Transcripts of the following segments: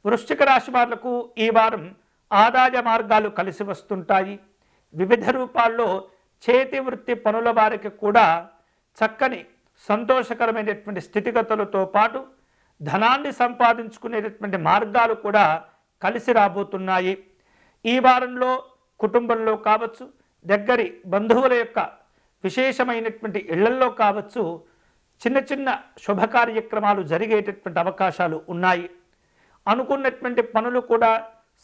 వృశ్చిక రాశి వాళ్లకు ఈ వారం ఆదాయ మార్గాలు కలిసి వస్తుంటాయి. వివిధ రూపాల్లో చేతి వృత్తి పనుల వారికి కూడా చక్కని సంతోషకరమైనటువంటి స్థితిగతులతో పాటు ధనాన్ని సంపాదించుకునేటటువంటి మార్గాలు కూడా కలిసి రాబోతున్నాయి. ఈ వారంలో కుటుంబంలో కావచ్చు, దగ్గరి బంధువుల యొక్క విశేషమైనటువంటి ఇళ్లల్లో కావచ్చు, చిన్న చిన్న శుభ కార్యక్రమాలు జరిగేటటువంటి అవకాశాలు ఉన్నాయి. అనుకున్నటువంటి పనులు కూడా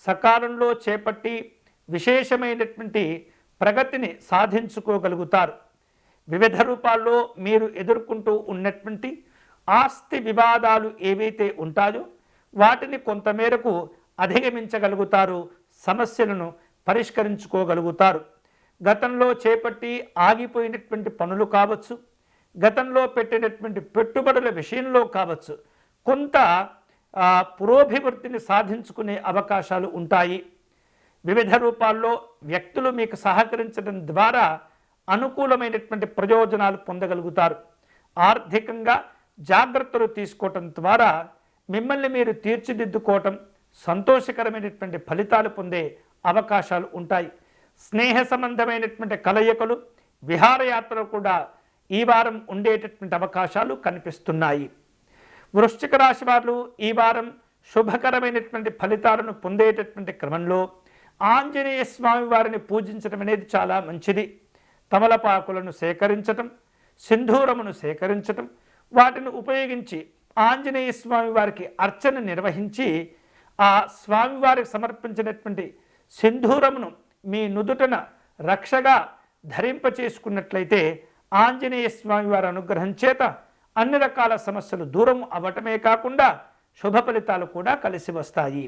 సకాలంలో చేపట్టి విశేషమైనటువంటి ప్రగతిని సాధించుకోగలుగుతారు. వివిధ రూపాల్లో మీరు ఎదుర్కొంటూ ఉన్నటువంటి ఆస్తి వివాదాలు ఏవైతే ఉంటాయో వాటిని కొంతమేరకు అధిగమించగలుగుతారు, సమస్యలను పరిష్కరించుకోగలుగుతారు. గతంలో చేపట్టి ఆగిపోయినటువంటి పనులు కావచ్చు, గతంలో పెట్టినటువంటి పెట్టుబడుల విషయంలో కావచ్చు, కొంత పురోభివృద్ధిని సాధించుకునే అవకాశాలు ఉంటాయి. వివిధ రూపాల్లో వ్యక్తులు మీకు సహకరించడం ద్వారా అనుకూలమైనటువంటి ప్రయోజనాలు పొందగలుగుతారు. ఆర్థికంగా జాగ్రత్తలు తీసుకోవటం ద్వారా మిమ్మల్ని మీరు తీర్చిదిద్దుకోవటం, సంతోషకరమైనటువంటి ఫలితాలు పొందే అవకాశాలు ఉంటాయి. స్నేహ సంబంధమైనటువంటి కలయికలు, విహారయాత్రలు కూడా ఈ వారం ఉండేటటువంటి అవకాశాలు కనిపిస్తున్నాయి. వృశ్చిక రాశి వారు ఈ వారం శుభకరమైనటువంటి ఫలితాలను పొందేటటువంటి క్రమంలో ఆంజనేయ స్వామి వారిని పూజించడం అనేది చాలా మంచిది. తమలపాకులను సేకరించటం, సింధూరమును సేకరించటం, వాటిని ఉపయోగించి ఆంజనేయ స్వామి వారికి అర్చన నిర్వహించి ఆ స్వామివారికి సమర్పించినటువంటి సింధూరమును మీ నుదుటన రక్షగా ధరింపచేసుకున్నట్లయితే ఆంజనేయ స్వామి వారి అనుగ్రహం చేత అన్ని రకాల సమస్యలు దూరం అవ్వటమే కాకుండా శుభ ఫలితాలు కూడా కలిసి వస్తాయి.